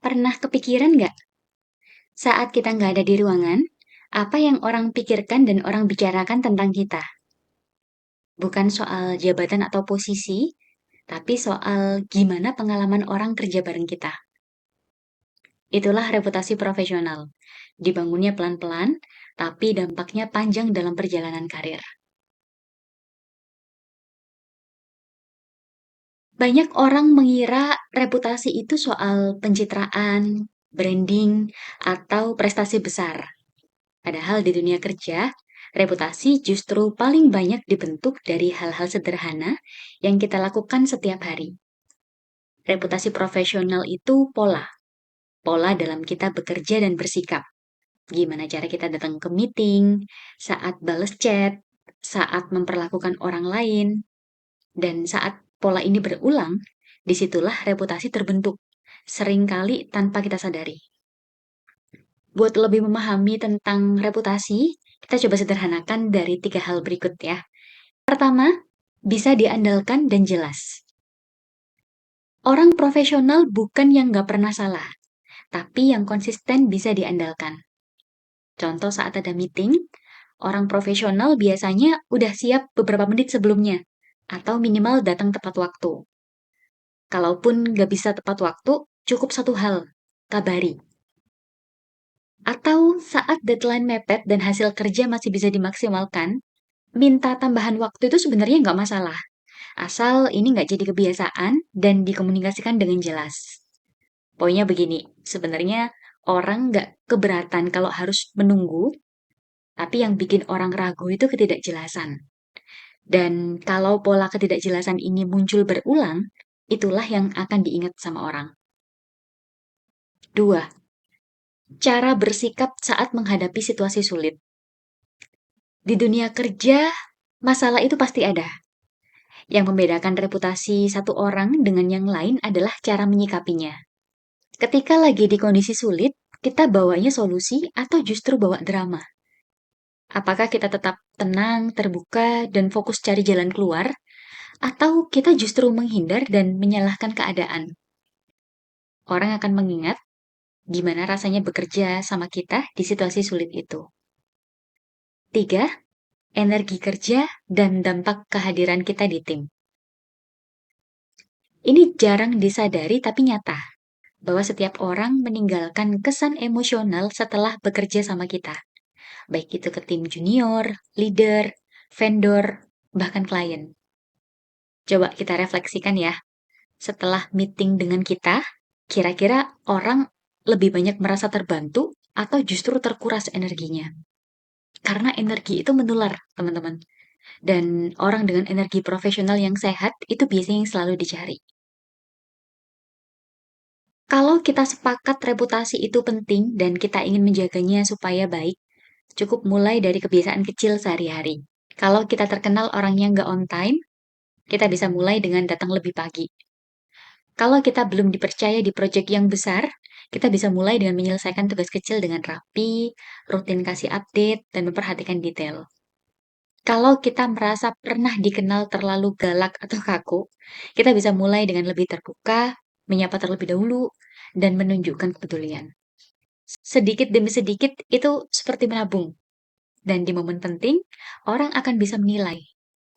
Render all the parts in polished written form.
Pernah kepikiran nggak, saat kita nggak ada di ruangan, apa yang orang pikirkan dan orang bicarakan tentang kita? Bukan soal jabatan atau posisi, tapi soal gimana pengalaman orang kerja bareng kita. Itulah reputasi profesional. Dibangunnya pelan-pelan, tapi dampaknya panjang dalam perjalanan karir. Banyak orang mengira reputasi itu soal pencitraan, branding, atau prestasi besar. Padahal di dunia kerja, reputasi justru paling banyak dibentuk dari hal-hal sederhana yang kita lakukan setiap hari. Reputasi profesional itu pola. Pola dalam kita bekerja dan bersikap. Gimana cara kita datang ke meeting, saat bales chat, saat memperlakukan orang lain, dan saat pola ini berulang, disitulah reputasi terbentuk. Seringkali tanpa kita sadari. Buat lebih memahami tentang reputasi, kita coba sederhanakan dari 3 hal berikut ya. Pertama, bisa diandalkan dan jelas. Orang profesional bukan yang nggak pernah salah, tapi yang konsisten bisa diandalkan. Contoh saat ada meeting, orang profesional biasanya udah siap beberapa menit sebelumnya, atau minimal datang tepat waktu. Kalaupun nggak bisa tepat waktu, cukup satu hal, kabari. Atau saat deadline mepet dan hasil kerja masih bisa dimaksimalkan, minta tambahan waktu itu sebenarnya nggak masalah. Asal ini nggak jadi kebiasaan dan dikomunikasikan dengan jelas. Poinnya begini, sebenarnya orang nggak keberatan kalau harus menunggu, tapi yang bikin orang ragu itu ketidakjelasan. Dan kalau pola ketidakjelasan ini muncul berulang, itulah yang akan diingat sama orang. 2. Cara bersikap saat menghadapi situasi sulit. Di dunia kerja, masalah itu pasti ada. Yang membedakan reputasi satu orang dengan yang lain adalah cara menyikapinya. Ketika lagi di kondisi sulit, kita bawanya solusi atau justru bawa drama? Apakah kita tetap tenang, terbuka, dan fokus cari jalan keluar? Atau kita justru menghindar dan menyalahkan keadaan? Orang akan mengingat gimana rasanya bekerja sama kita di situasi sulit itu. 3. Energi kerja dan dampak kehadiran kita di tim. Ini jarang disadari tapi nyata, bahwa setiap orang meninggalkan kesan emosional setelah bekerja sama kita. Baik itu ke tim junior, leader, vendor, bahkan klien. Coba kita refleksikan ya. Setelah meeting dengan kita, kira-kira orang lebih banyak merasa terbantu atau justru terkuras energinya? Karena energi itu menular, teman-teman. Dan orang dengan energi profesional yang sehat itu biasanya yang selalu dicari. Kalau kita sepakat reputasi itu penting dan kita ingin menjaganya supaya baik, cukup mulai dari kebiasaan kecil sehari-hari. Kalau kita terkenal orangnya nggak on time, kita bisa mulai dengan datang lebih pagi. Kalau kita belum dipercaya di proyek yang besar, kita bisa mulai dengan menyelesaikan tugas kecil dengan rapi, rutin kasih update, dan memperhatikan detail. Kalau kita merasa pernah dikenal terlalu galak atau kaku, kita bisa mulai dengan lebih terbuka, menyapa terlebih dahulu, dan menunjukkan kepedulian. Sedikit demi sedikit itu seperti menabung. Dan di momen penting, orang akan bisa menilai,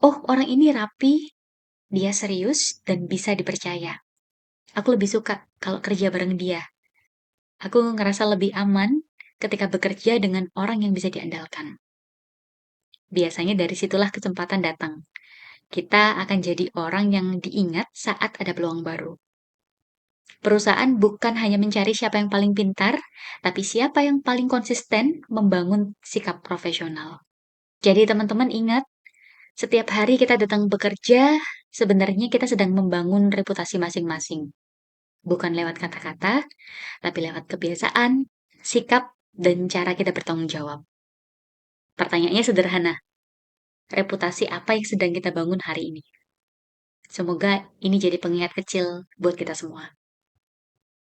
oh orang ini rapi, dia serius, dan bisa dipercaya. Aku lebih suka kalau kerja bareng dia. Aku ngerasa lebih aman ketika bekerja dengan orang yang bisa diandalkan. Biasanya dari situlah kesempatan datang. Kita akan jadi orang yang diingat saat ada peluang baru. Perusahaan bukan hanya mencari siapa yang paling pintar, tapi siapa yang paling konsisten membangun sikap profesional. Jadi teman-teman ingat, setiap hari kita datang bekerja, sebenarnya kita sedang membangun reputasi masing-masing. Bukan lewat kata-kata, tapi lewat kebiasaan, sikap, dan cara kita bertanggung jawab. Pertanyaannya sederhana, reputasi apa yang sedang kita bangun hari ini? Semoga ini jadi pengingat kecil buat kita semua.